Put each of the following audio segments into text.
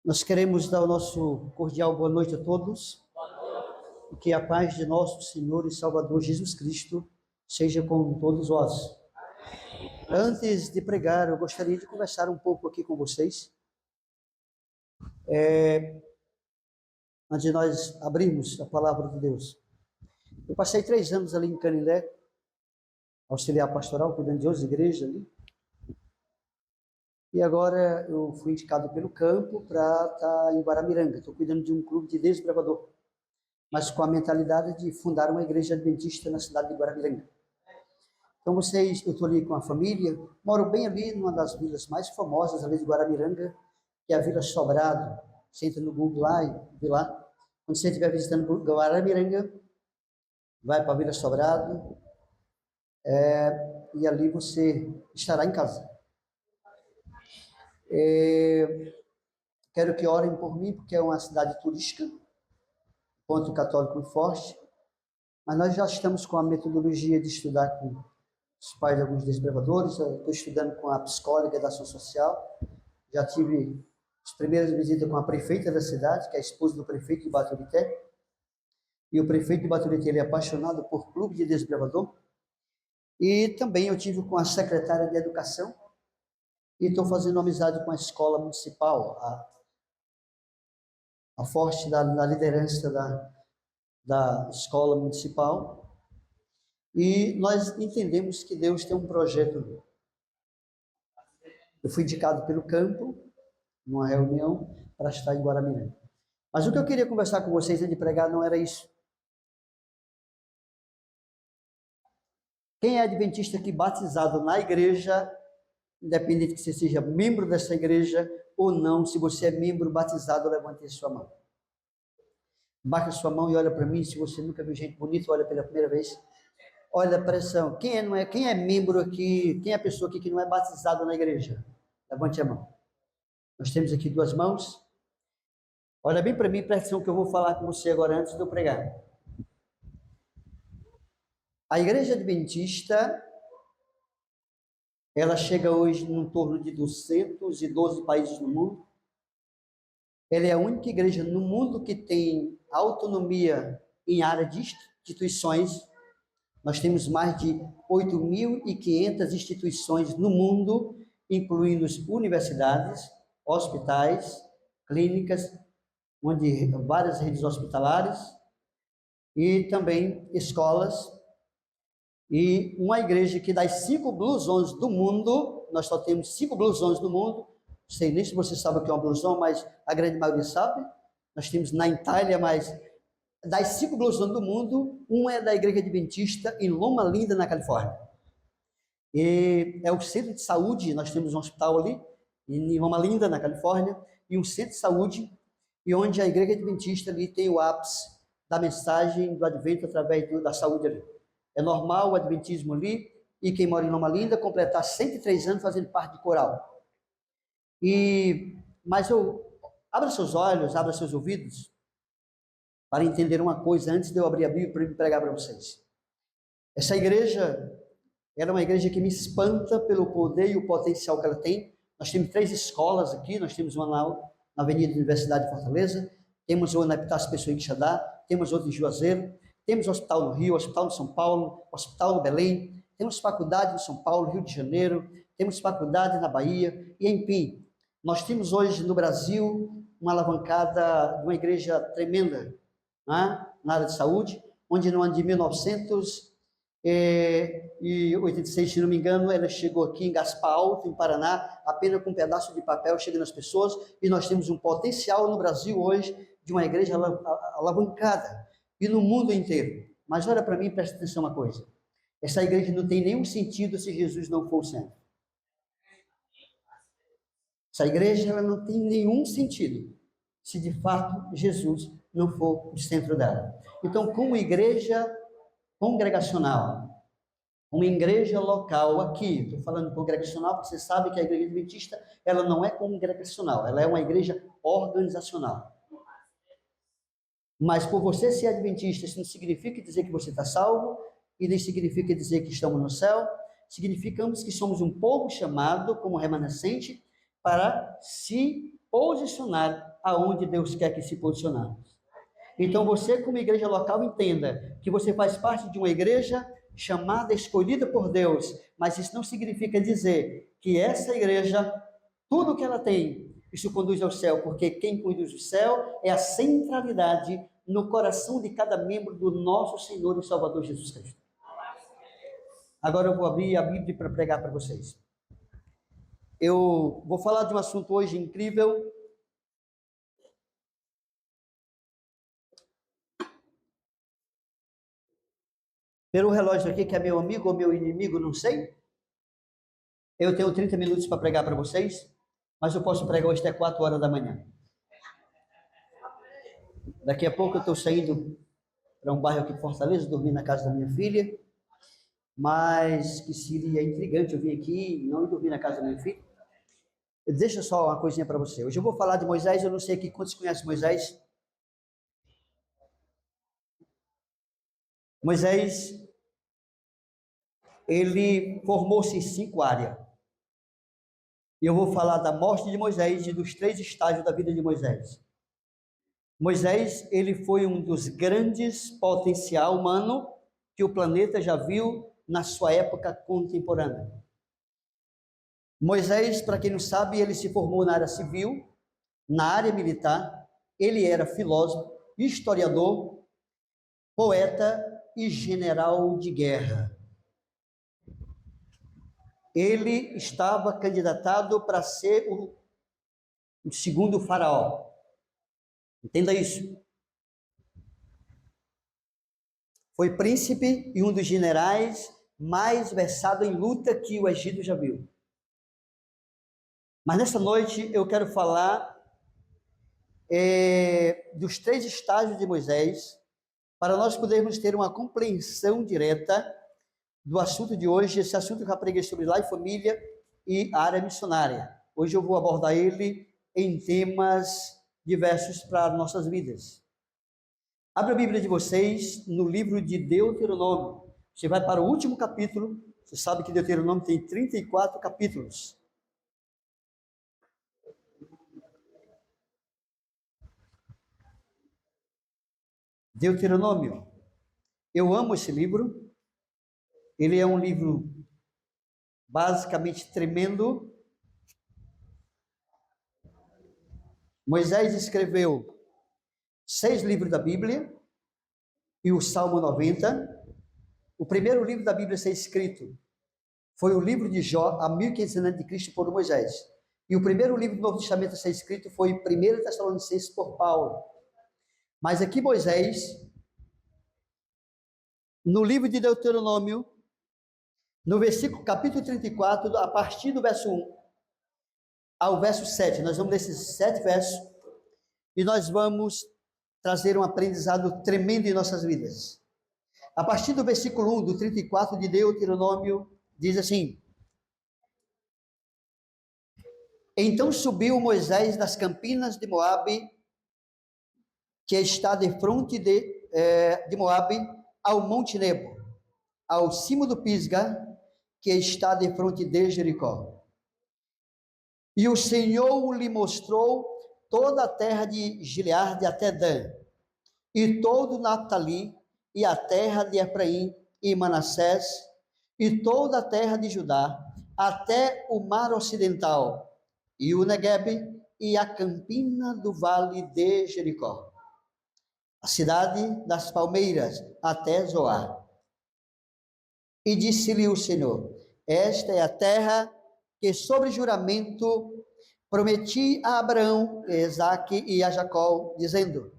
Nós queremos dar o nosso cordial boa noite a todos e que a paz de nosso Senhor e Salvador Jesus Cristo seja com todos vós. Antes de pregar, eu gostaria de conversar um pouco aqui com vocês. Antes de nós abrirmos a palavra de Deus. Eu passei 3 anos ali em Canindé, auxiliar pastoral, cuidando de 11 igrejas ali. E agora eu fui indicado pelo campo para estar em Guaramiranga. Estou cuidando de um clube de desbravador, mas com a mentalidade de fundar uma igreja adventista na cidade de Guaramiranga. Então eu estou ali com a família, moro bem ali numa das vilas mais famosas ali de Guaramiranga, que é a Vila Sobrado. Você entra no Google lá e vê lá. Quando você estiver visitando Guaramiranga, vai para a Vila Sobrado, e ali você estará em casa. Quero que orem por mim, porque é uma cidade turística, ponto católico forte, mas nós já estamos com a metodologia de estudar com os pais de alguns desbravadores. Estou estudando com a psicóloga da ação social, já tive as primeiras visitas com a prefeita da cidade, que é a esposa do prefeito de Baturité, e o prefeito de Baturité, ele é apaixonado por clube de desbravador, e também eu tive com a secretária de educação, e estou fazendo amizade com a escola municipal, a forte da liderança da escola municipal, e nós entendemos que Deus tem um projeto. Eu fui indicado pelo campo, numa reunião, para estar em Guaramiranga. Mas o que eu queria conversar com vocês antes de pregar não era isso. Quem é adventista aqui batizado na igreja, independente que você seja membro dessa igreja ou não, se você é membro batizado, levante a sua mão. Baixa a sua mão e olha para mim. Se você nunca viu gente bonita, olha pela primeira vez. Olha a pressão. Quem é membro aqui? Quem é a pessoa aqui que não é batizado na igreja? Levante a mão. Nós temos aqui 2 mãos. Olha bem para mim, presta atenção que eu vou falar com você agora antes de eu pregar. A igreja adventista, ela chega hoje em torno de 212 países no mundo. Ela é a única igreja no mundo que tem autonomia em área de instituições. Nós temos mais de 8.500 instituições no mundo, incluindo universidades, hospitais, clínicas, onde várias redes hospitalares e também escolas. E uma igreja que das 5 Blue Zones do mundo, nós só temos 5 Blue Zones no mundo. Não sei nem se você sabe o que é uma Blue Zone, mas a grande maioria sabe. Nós temos na Itália, mas das 5 Blue Zones do mundo, uma é da Igreja Adventista em Loma Linda, na Califórnia. E é o centro de saúde. Nós temos um hospital ali, em Loma Linda, na Califórnia, e um centro de saúde, e onde a Igreja Adventista ali tem o ápice da mensagem do Advento através da saúde ali. É normal o adventismo ali, e quem mora em Loma Linda completar 103 anos fazendo parte de coral. Mas abra seus olhos, abra seus ouvidos, para entender uma coisa antes de eu abrir a Bíblia para pregar para vocês. Essa igreja, ela é uma igreja que me espanta pelo poder e o potencial que ela tem. Nós temos 3 escolas aqui. Nós temos uma na Avenida Universidade de Fortaleza, temos uma na Epitácio Pessoa em Quixadá, temos outra em Juazeiro, temos hospital no Rio, hospital no São Paulo, hospital no Belém, temos faculdade em São Paulo, Rio de Janeiro, temos faculdade na Bahia, e enfim, nós temos hoje no Brasil uma alavancada de uma igreja tremenda, né, na área de saúde, onde no ano de 1986, se não me engano, ela chegou aqui em Gaspar Alto, em Paraná, apenas com um pedaço de papel chegando às pessoas, e nós temos um potencial no Brasil hoje de uma igreja alavancada, e no mundo inteiro. Mas olha para mim e presta atenção uma coisa. Essa igreja não tem nenhum sentido se Jesus não for o centro. Essa igreja ela não tem nenhum sentido se de fato Jesus não for o centro dela. Então, como igreja congregacional, uma igreja local aqui, estou falando congregacional porque você sabe que a igreja adventista ela não é congregacional, ela é uma igreja organizacional. Mas por você ser adventista, isso não significa dizer que você está salvo, e nem significa dizer que estamos no céu. Significamos que somos um povo chamado como remanescente para se posicionar aonde Deus quer que se posicionar. Então você, como igreja local, entenda que você faz parte de uma igreja chamada, escolhida por Deus, mas isso não significa dizer que essa igreja, tudo que ela tem, isso conduz ao céu, porque quem conduz ao céu é a centralidade no coração de cada membro do nosso Senhor e Salvador Jesus Cristo. Agora eu vou abrir a Bíblia para pregar para vocês. Eu vou falar de um assunto hoje incrível. Pelo relógio aqui, que é meu amigo ou meu inimigo, não sei. Eu tenho 30 minutos para pregar para vocês, mas eu posso pregar hoje até 4 horas da manhã. Daqui a pouco eu estou saindo para um bairro aqui de Fortaleza, dormir na casa da minha filha, mas que seria intrigante eu vir aqui e não dormir na casa da minha filha. Deixa só uma coisinha para você. Hoje eu vou falar de Moisés, eu não sei aqui quantos conhecem Moisés. Moisés, ele formou-se em 5 áreas. E eu vou falar da morte de Moisés e dos 3 estágios da vida de Moisés. Moisés, ele foi um dos grandes potencial humano que o planeta já viu na sua época contemporânea. Moisés, para quem não sabe, ele se formou na área civil, na área militar, ele era filósofo, historiador, poeta e general de guerra. Ele estava candidatado para ser o segundo faraó. Entenda isso. Foi príncipe e um dos generais mais versado em luta que o Egito já viu. Mas nessa noite eu quero falar dos 3 estágios de Moisés, para nós podermos ter uma compreensão direta do assunto de hoje, esse assunto que eu já preguei sobre lar e família e área missionária. Hoje eu vou abordar ele em temas diversos para nossas vidas. Abra a Bíblia de vocês no livro de Deuteronômio. Você vai para o último capítulo. Você sabe que Deuteronômio tem 34 capítulos. Deuteronômio. Eu amo esse livro. Ele é um livro basicamente tremendo. Moisés escreveu 6 livros da Bíblia e o Salmo 90. O primeiro livro da Bíblia a ser escrito foi o livro de Jó, a 1500 antes de Cristo, por Moisés. E o primeiro livro do Novo Testamento a ser escrito foi 1 Tessalonicenses por Paulo. Mas aqui Moisés, no livro de Deuteronômio, no capítulo 34, a partir do verso 1 ao verso 7, nós vamos ler esses 7 versos e nós vamos trazer um aprendizado tremendo em nossas vidas. A partir do versículo 1 do 34 de Deuteronômio, diz assim: Então subiu Moisés das campinas de Moabe, que está de fronte de Moabe, ao Monte Nebo, ao cimo do Pisga, que está de fronte de Jericó. E o Senhor lhe mostrou toda a terra de Gileade até Dan, e todo Naphtali, e a terra de Efraim e Manassés, e toda a terra de Judá, até o mar ocidental, e o Neguebe, e a campina do vale de Jericó, a cidade das palmeiras, até Zoar. E disse-lhe o Senhor: Esta é a terra que sobre juramento prometi a Abraão, a Isaque e a Jacó, dizendo: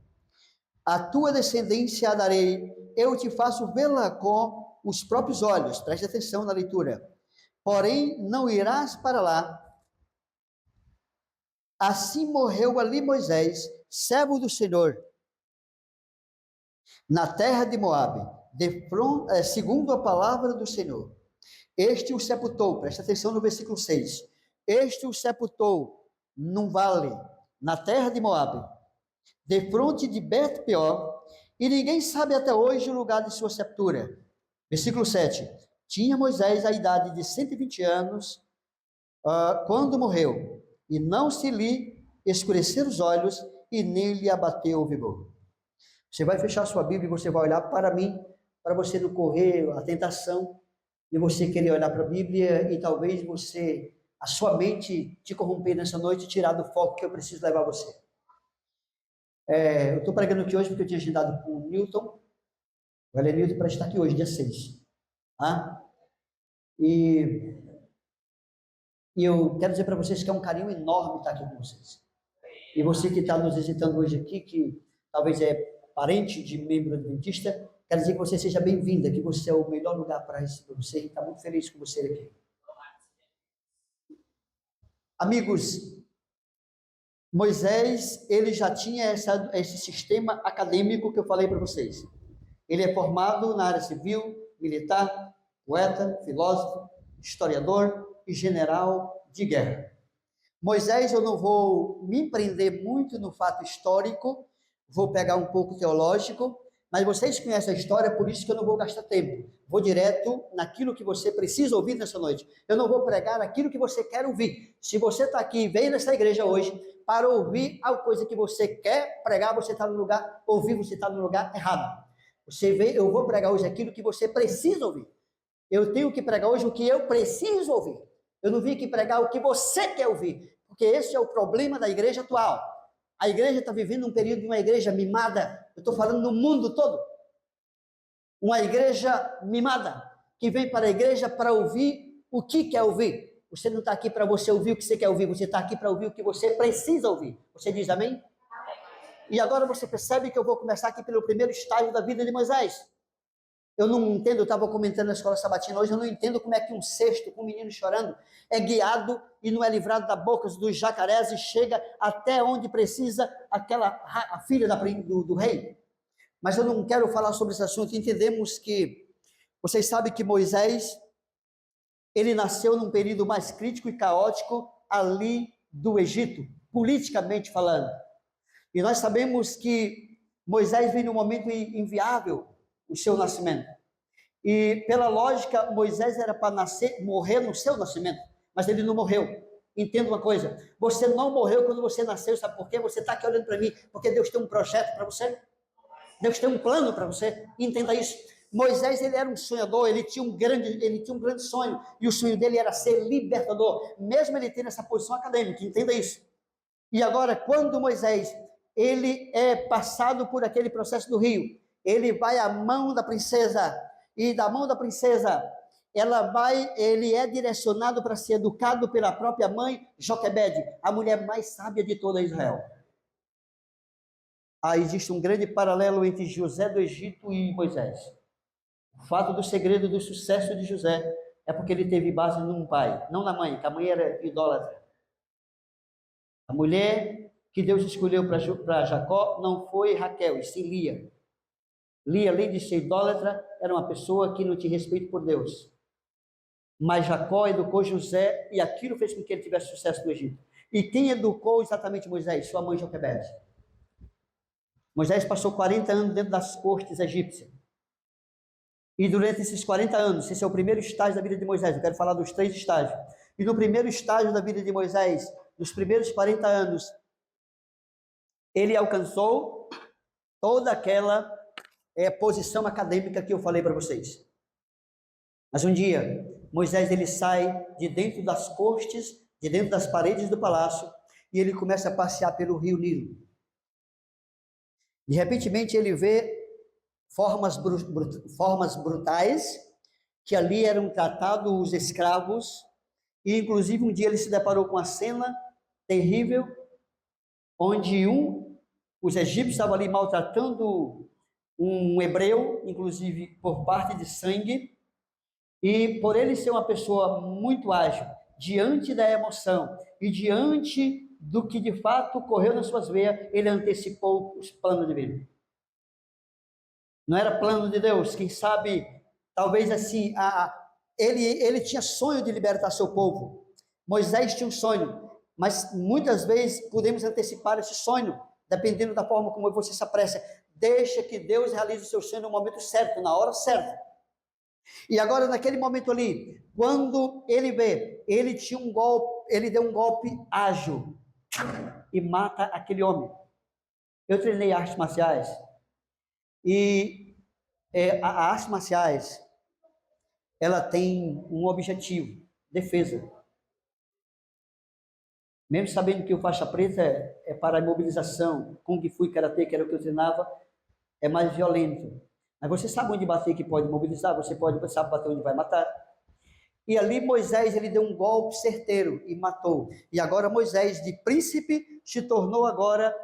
A tua descendência darei, eu te faço vê-la com os próprios olhos. Preste atenção na leitura. Porém, não irás para lá. Assim morreu ali Moisés, servo do Senhor, na terra de Moabe, segundo a palavra do Senhor. Este o sepultou, presta atenção no versículo 6. Este o sepultou num vale, na terra de Moabe, de fronte de Bet-peor, e ninguém sabe até hoje o lugar de sua sepultura. Versículo 7. Tinha Moisés a idade de 120 anos, quando morreu, e não se lhe escurecer os olhos e nele abateu o vigor. Você vai fechar sua Bíblia e você vai olhar para mim, para você não correr a tentação de você querer olhar para a Bíblia e talvez a sua mente te corromper nessa noite e tirar do foco que eu preciso levar você. Eu estou pregando aqui hoje porque eu tinha agendado com o Newton, o Ellen Newton, para estar aqui hoje, dia 6. Tá? E eu quero dizer para vocês que é um carinho enorme estar aqui com vocês. E você que está nos visitando hoje aqui, que talvez é parente de membro adventista, quero dizer que você seja bem-vinda, que você é o melhor lugar para receber você e está muito feliz com você aqui. Amigos, Moisés, ele já tinha esse sistema acadêmico que eu falei para vocês. Ele é formado na área civil, militar, poeta, filósofo, historiador e general de guerra. Moisés, eu não vou me prender muito no fato histórico, vou pegar um pouco teológico, mas vocês conhecem a história, por isso que eu não vou gastar tempo. Vou direto naquilo que você precisa ouvir nessa noite. Eu não vou pregar aquilo que você quer ouvir. Se você está aqui e veio nessa igreja hoje para ouvir a coisa que você quer pregar, você está no lugar, ouvir, você está no lugar errado. Eu vou pregar hoje aquilo que você precisa ouvir. Eu tenho que pregar hoje o que eu preciso ouvir. Eu não vim aqui pregar o que você quer ouvir, porque esse é o problema da igreja atual. A igreja está vivendo um período de uma igreja mimada. Eu estou falando no mundo todo. Uma igreja mimada, que vem para a igreja para ouvir o que quer ouvir. Você não está aqui para você ouvir o que você quer ouvir, você está aqui para ouvir o que você precisa ouvir. Você diz amém? E agora você percebe que eu vou começar aqui pelo primeiro estágio da vida de Moisés. Eu não entendo, eu estava comentando na escola sabatina hoje, eu não entendo como é que um cesto com um menino chorando é guiado e não é livrado da boca dos jacarés e chega até onde precisa a filha do rei. Mas eu não quero falar sobre esse assunto. Entendemos que, vocês sabem que Moisés, ele nasceu num período mais crítico e caótico ali do Egito, politicamente falando. E nós sabemos que Moisés veio num momento inviável, o seu nascimento. E pela lógica, Moisés era para morrer no seu nascimento, mas ele não morreu. Entenda uma coisa, você não morreu quando você nasceu, sabe por quê? Você está aqui olhando para mim, porque Deus tem um projeto para você, Deus tem um plano para você, entenda isso. Moisés, ele era um sonhador, ele tinha um grande sonho, e o sonho dele era ser libertador, mesmo ele tendo essa posição acadêmica, entenda isso. E agora, quando Moisés, ele é passado por aquele processo do rio, ele vai à mão da princesa, e da mão da princesa, ele é direcionado para ser educado pela própria mãe, Joquebede, a mulher mais sábia de toda Israel. Existe um grande paralelo entre José do Egito e Moisés. O fato do segredo do sucesso de José é porque ele teve base num pai, não na mãe, que a mãe era idólatra. A mulher que Deus escolheu para Jacó não foi Raquel, e sim Lia. Lia, além de ser idólatra, era uma pessoa que não tinha respeito por Deus. Mas Jacó educou José e aquilo fez com que ele tivesse sucesso no Egito. E quem educou exatamente Moisés? Sua mãe Joquebede. Moisés passou 40 anos dentro das cortes egípcias. E durante esses 40 anos, esse é o primeiro estágio da vida de Moisés, eu quero falar dos 3 estágios. E no primeiro estágio da vida de Moisés, nos primeiros 40 anos, ele alcançou toda aquela posição acadêmica que eu falei para vocês. Mas um dia, Moisés ele sai de dentro das cortes, de dentro das paredes do palácio, e ele começa a passear pelo rio Nilo. De repente ele vê formas brutais, que ali eram tratados os escravos, e inclusive um dia ele se deparou com uma cena terrível, onde os egípcios estavam ali maltratando um hebreu, inclusive por parte de sangue, e por ele ser uma pessoa muito ágil, diante da emoção e diante do que de fato correu nas suas veias, ele antecipou os planos de vida. Não era plano de Deus, quem sabe, talvez assim, ele tinha sonho de libertar seu povo. Moisés tinha um sonho, mas muitas vezes podemos antecipar esse sonho, dependendo da forma como você se apressa. Deixa que Deus realize o seu sonho no momento certo, na hora certa. E agora, naquele momento ali, quando ele vê, ele deu um golpe ágil. e mata aquele homem. Eu treinei artes marciais e as artes marciais, ela tem um objetivo, defesa. Mesmo sabendo que o faixa preta é para a imobilização, Kung Fu e Karatê, que era o que eu treinava, é mais violento. Mas você sabe onde bater que pode mobilizar, você sabe bater onde vai matar. E ali Moisés, ele deu um golpe certeiro e matou. E agora Moisés, de príncipe, se tornou agora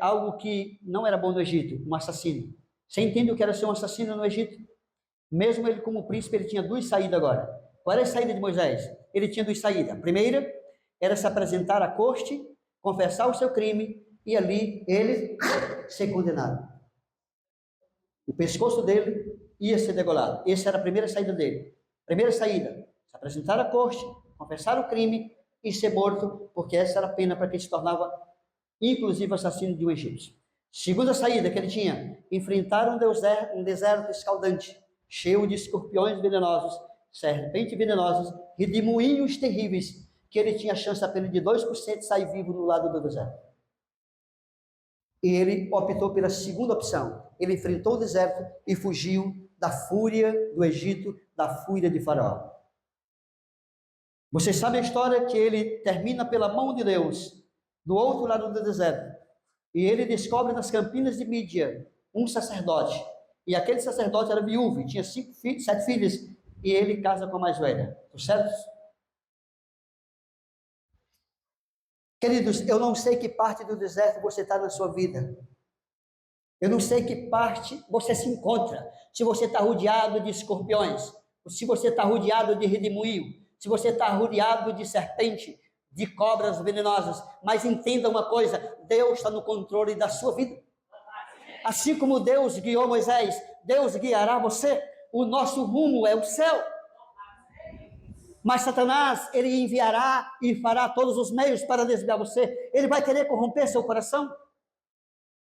algo que não era bom no Egito, um assassino. Você entende o que era ser um assassino no Egito? Mesmo ele como príncipe, ele tinha duas saídas agora. Qual era a saída de Moisés? Ele tinha duas saídas. A primeira era se apresentar à corte, confessar o seu crime e ali ele ser condenado. O pescoço dele ia ser degolado. Essa era a primeira saída dele. Primeira saída, se apresentar à corte, confessar o crime e ser morto, porque essa era a pena para quem se tornava, inclusive, assassino de um egípcio. Segunda saída que ele tinha, enfrentar um deserto escaldante, cheio de escorpiões venenosos, serpentes venenosas e de moinhos terríveis, que ele tinha chance apenas de 2% de sair vivo no lado do deserto. E ele optou pela segunda opção. Ele enfrentou o deserto e fugiu da fúria do Egito, da fúria de Faraó. Você sabe a história que ele termina pela mão de Deus, do outro lado do deserto. E ele descobre nas campinas de Mídia um sacerdote. E aquele sacerdote era viúvo, tinha 7 filhas, e ele casa com a mais velha. Certo? Queridos, eu não sei que parte do deserto você está na sua vida. Eu não sei que parte você se encontra. Se você está rodeado de escorpiões, se você está rodeado de redemoinho, se você está rodeado de serpente, de cobras venenosas. Mas entenda uma coisa, Deus está no controle da sua vida. Assim como Deus guiou Moisés, Deus guiará você. O nosso rumo é o céu. Mas Satanás, ele enviará e fará todos os meios para desviar você. Ele vai querer corromper seu coração.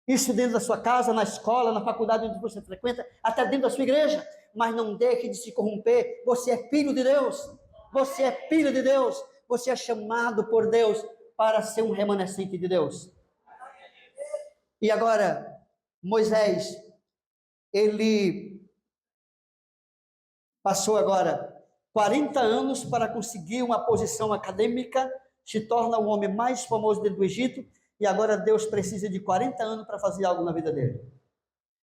Isso dentro da sua casa, na escola, na faculdade onde você frequenta, até dentro da sua igreja. Mas não deixe de se corromper. Você é filho de Deus. Você é filho de Deus. Você é chamado por Deus para ser um remanescente de Deus. E agora, Moisés, ele passou agora 40 anos para conseguir uma posição acadêmica, se torna o homem mais famoso dentro do Egito, e agora Deus precisa de 40 anos para fazer algo na vida dele.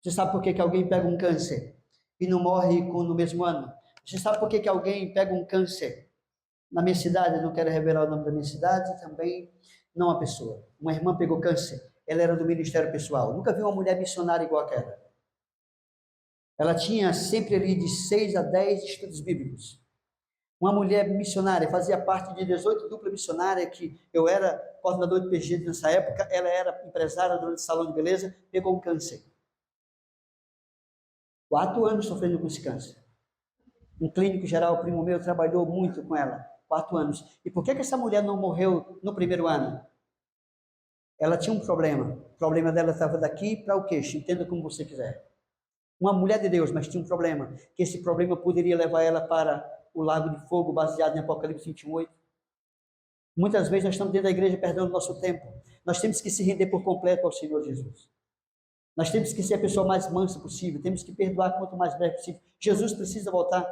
Você sabe por que alguém pega um câncer e não morre no mesmo ano? Você sabe por que alguém pega um câncer? Na minha cidade, eu não quero revelar o nome da minha cidade, também não a pessoa. Uma irmã pegou câncer, ela era do Ministério Pessoal. Nunca vi uma mulher missionária igual aquela. Ela tinha sempre ali de 6 a 10 estudos bíblicos. Uma mulher missionária, fazia parte de 18 dupla missionária, que eu era coordenador de PG nessa época, ela era empresária do salão de beleza, pegou um câncer. 4 anos sofrendo com esse câncer. Um clínico geral, primo meu, trabalhou muito com ela, 4 anos. E por que essa mulher não morreu no primeiro ano? Ela tinha um problema. O problema dela estava daqui para o queixo, entenda como você quiser. Uma mulher de Deus, mas tinha um problema, que esse problema poderia levar ela para o lago de fogo, baseado em Apocalipse 21:8. Muitas vezes nós estamos dentro da igreja perdendo nosso tempo. Nós temos que se render por completo ao Senhor Jesus. Nós temos que ser a pessoa mais mansa possível, temos que perdoar quanto mais breve possível. Jesus precisa voltar.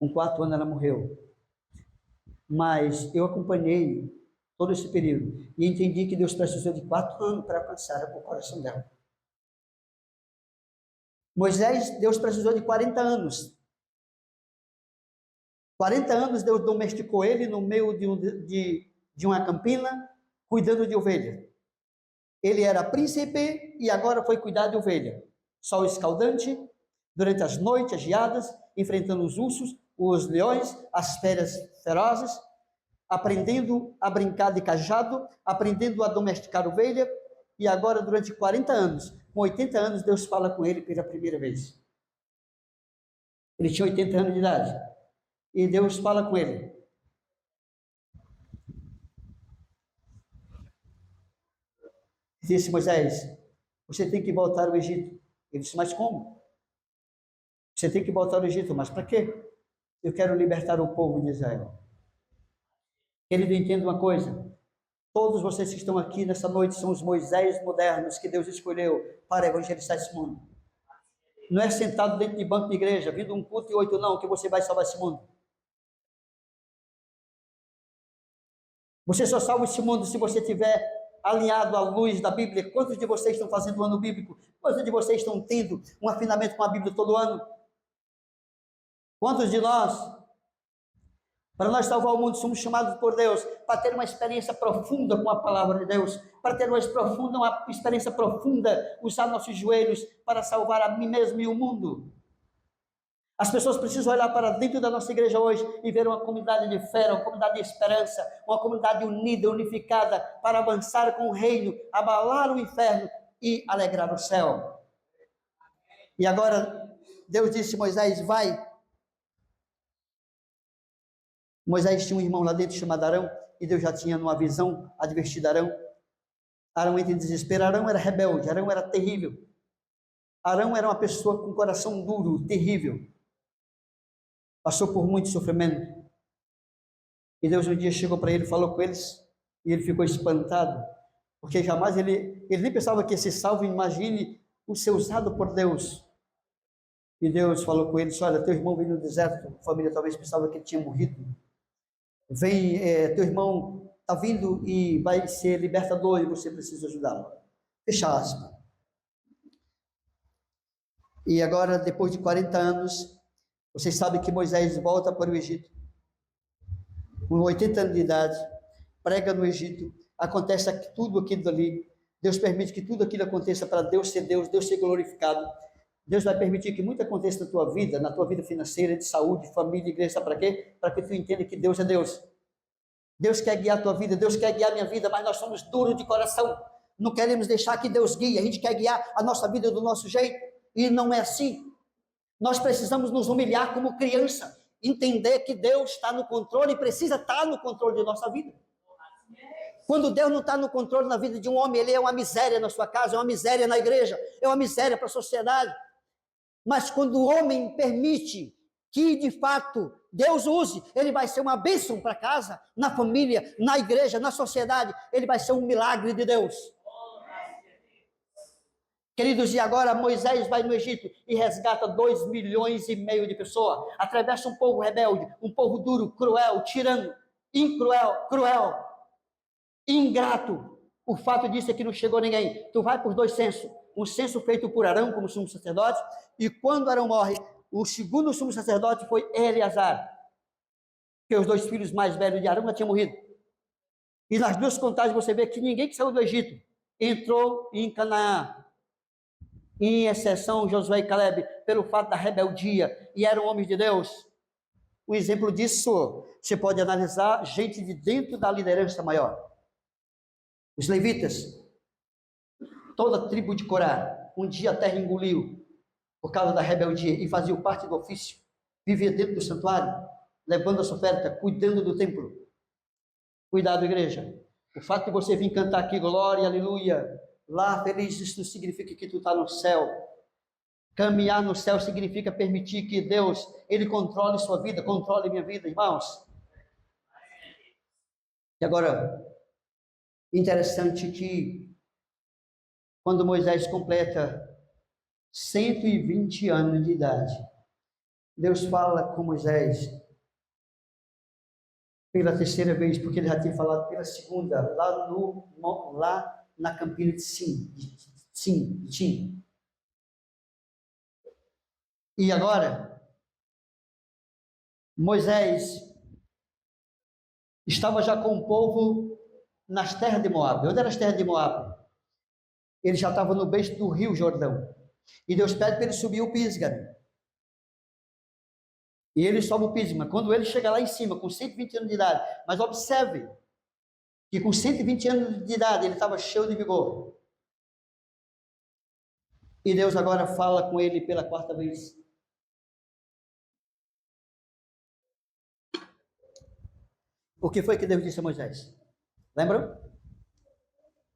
Com 4 anos ela morreu. Mas eu acompanhei todo esse período e entendi que Deus precisou de 4 anos para alcançar o coração dela. Moisés, Deus precisou de 40 anos. 40 anos Deus domesticou ele no meio de uma campina, cuidando de ovelha. Ele era príncipe e agora foi cuidar de ovelha. Sol escaldante, durante as noites, as geadas, enfrentando os ursos, os leões, as feras ferozes, aprendendo a brincar de cajado, aprendendo a domesticar ovelha, e agora durante 40 anos, com 80 anos, Deus fala com ele pela primeira vez. Ele tinha 80 anos de idade. E Deus fala com ele. Disse Moisés, você tem que voltar ao Egito. Ele disse, mas como? Você tem que voltar ao Egito, mas para quê? Eu quero libertar o povo de Israel. Querido, entenda uma coisa. Todos vocês que estão aqui nessa noite são os Moisés modernos que Deus escolheu para evangelizar esse mundo. Não é sentado dentro de banco de igreja, vindo um culto e 8 não, que você vai salvar esse mundo. Você só salva esse mundo se você tiver alinhado à luz da Bíblia. Quantos de vocês estão fazendo o ano bíblico? Quantos de vocês estão tendo um afinamento com a Bíblia todo ano? Quantos de nós, para nós salvar o mundo, somos chamados por Deus para ter uma experiência profunda com a palavra de Deus, para ter uma experiência profunda, usar nossos joelhos para salvar a mim mesmo e o mundo? As pessoas precisam olhar para dentro da nossa igreja hoje e ver uma comunidade de fé, uma comunidade de esperança, uma comunidade unida, unificada, para avançar com o reino, abalar o inferno e alegrar o céu. E agora, Deus disse a Moisés, vai. Moisés tinha um irmão lá dentro chamado Arão, e Deus já tinha numa visão advertido Arão. Arão entra em desespero. Arão era rebelde, Arão era terrível. Arão era uma pessoa com coração duro, terrível. Passou por muito sofrimento. E Deus um dia chegou para ele, falou com eles, e ele ficou espantado, porque jamais ele nem pensava que ia ser salvo. Imagine o ser usado por Deus. E Deus falou com ele, olha, teu irmão veio no deserto, a família talvez pensava que ele tinha morrido. Teu irmão está vindo e vai ser libertador e você precisa ajudá-lo. Fecha aspas. E agora, depois de 40 anos, vocês sabem que Moisés volta para o Egito, com 80 anos de idade, prega no Egito, acontece tudo aquilo ali, Deus permite que tudo aquilo aconteça para Deus ser Deus, Deus ser glorificado. Deus vai permitir que muito aconteça na tua vida financeira, de saúde, família, igreja, sabe para quê? Para que tu entenda que Deus é Deus. Deus quer guiar a tua vida, Deus quer guiar a minha vida, mas nós somos duros de coração, não queremos deixar que Deus guie, a gente quer guiar a nossa vida do nosso jeito, e não é assim. Nós precisamos nos humilhar como criança, entender que Deus está no controle e precisa estar no controle de nossa vida. Quando Deus não está no controle na vida de um homem, ele é uma miséria na sua casa, é uma miséria na igreja, é uma miséria para a sociedade. Mas quando o homem permite que, de fato, Deus use, ele vai ser uma bênção para casa, na família, na igreja, na sociedade, ele vai ser um milagre de Deus. Queridos, e agora Moisés vai no Egito e resgata 2,5 milhões de pessoas, atravessa um povo rebelde, um povo duro, cruel, tirano, cruel, ingrato. O fato disso é que não chegou ninguém. Tu vai por 2 censos, um censo feito por Arão como sumo sacerdote, e quando Arão morre, o segundo sumo sacerdote foi Eleazar, porque os 2 filhos mais velhos de Arão já tinham morrido. E nas 2 contagens você vê que ninguém que saiu do Egito entrou em Canaã, em exceção Josué e Caleb, pelo fato da rebeldia, e eram homens de Deus. Um exemplo disso, você pode analisar gente de dentro da liderança maior. Os levitas, toda a tribo de Corá, um dia a terra engoliu, por causa da rebeldia, e faziam parte do ofício, vivia dentro do santuário, levando a sua oferta, cuidando do templo. Cuidado, igreja. O fato de você vir cantar aqui, glória, aleluia, lá feliz, isso não significa que tu está no céu. Caminhar no céu significa permitir que Deus, ele controle sua vida, controle minha vida, irmãos. E agora, interessante que quando Moisés completa 120 anos de idade, Deus fala com Moisés pela 3ª vez, porque ele já tinha falado pela 2ª, lá na Campina de Tim. E agora, Moisés estava já com o povo nas terras de Moab. Onde eram as terras de Moab? Ele já estava no beijo do rio Jordão. E Deus pede para ele subir o Pisga. E ele sobe o Pisga. Quando ele chega lá em cima, com 120 anos de idade, mas observe que com 120 anos de idade ele estava cheio de vigor. E Deus agora fala com ele pela 4ª vez. O que foi que Deus disse a Moisés? Lembram?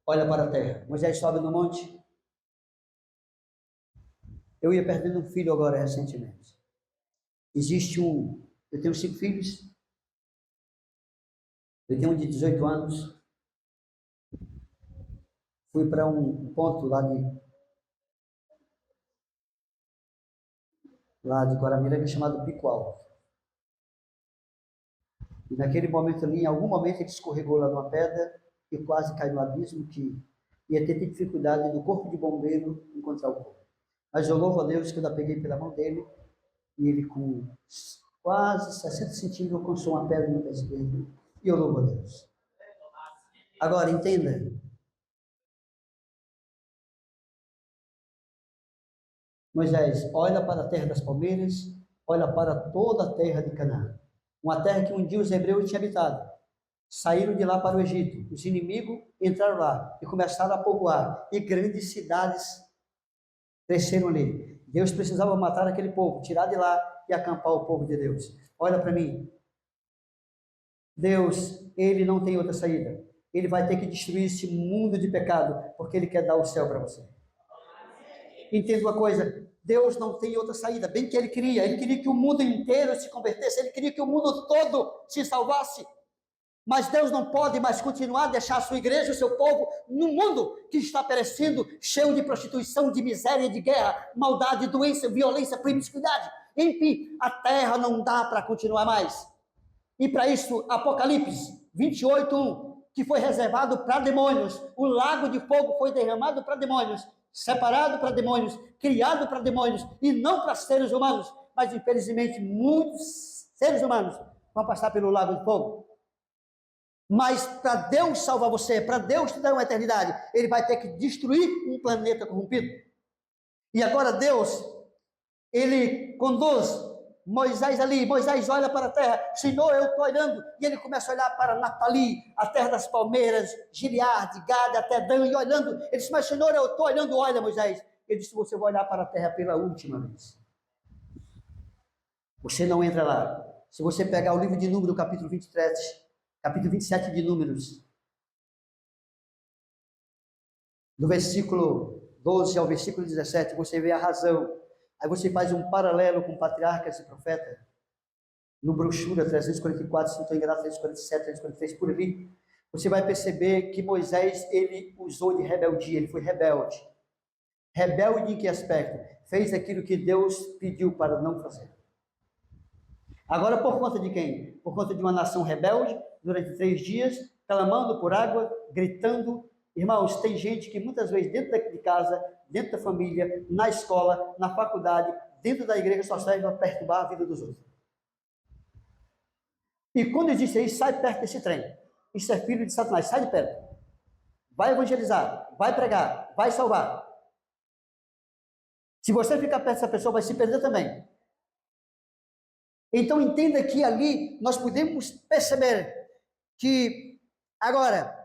Olha para a terra. Moisés sobe no monte. Eu ia perdendo um filho agora recentemente. Eu tenho 5 filhos. Eu tenho um de 18 anos, fui para um ponto lá de Guaramiranga chamado Picoal. E naquele momento ali, em algum momento, ele escorregou lá numa pedra e quase caiu no abismo, que ia ter dificuldade do corpo de bombeiro encontrar o corpo. Mas eu louvo a Deus que eu ainda peguei pela mão dele e ele com quase 60 centímetros alcançou uma pedra no pé esquerdo. E eu louvo a Deus. Agora, entenda. Moisés, olha para a terra das palmeiras, olha para toda a terra de Canaã. Uma terra que um dia os hebreus tinham habitado. Saíram de lá para o Egito. Os inimigos entraram lá e começaram a povoar. E grandes cidades cresceram ali. Deus precisava matar aquele povo, tirar de lá e acampar o povo de Deus. Olha para mim. Deus, ele não tem outra saída. Ele vai ter que destruir esse mundo de pecado, porque ele quer dar o céu para você. Entenda uma coisa, Deus não tem outra saída, bem que ele queria que o mundo inteiro se convertesse, ele queria que o mundo todo se salvasse, mas Deus não pode mais continuar a deixar a sua igreja, o seu povo, num mundo que está perecendo, cheio de prostituição, de miséria, de guerra, maldade, doença, violência, promiscuidade. Enfim, a terra não dá para continuar mais. E para isso, Apocalipse 28:1, que foi reservado para demônios, o lago de fogo foi derramado para demônios, separado para demônios, criado para demônios, e não para seres humanos, mas infelizmente muitos seres humanos vão passar pelo lago de fogo. Mas para Deus salvar você, para Deus te dar uma eternidade, ele vai ter que destruir um planeta corrompido. E agora Deus, ele conduz Moisés ali, Moisés olha para a terra, Senhor, eu estou olhando, e ele começa a olhar para Naphtali, a terra das palmeiras, Gileade, Gade, até Dan, e olhando, ele disse, mas Senhor, eu estou olhando, olha Moisés, ele disse, você vai olhar para a terra pela última vez, você não entra lá. Se você pegar o livro de Números, capítulo 27 de Números, do versículo 12 ao versículo 17, você vê a razão. Aí você faz um paralelo com patriarcas e profetas. No brochura 344, se não estou enganado, 347, 343, por ali. Você vai perceber que Moisés, ele usou de rebeldia, ele foi rebelde. Rebelde em que aspecto? Fez aquilo que Deus pediu para não fazer. Agora, por conta de quem? Por conta de uma nação rebelde, durante 3 dias, clamando por água, gritando. Irmãos, tem gente que muitas vezes dentro de casa, dentro da família, na escola, na faculdade, dentro da igreja, só serve para perturbar a vida dos outros. E quando existe isso, sai perto desse trem. Isso é filho de Satanás, sai de perto. Vai evangelizar, vai pregar, vai salvar. Se você ficar perto dessa pessoa, vai se perder também. Então entenda que ali nós podemos perceber que, agora,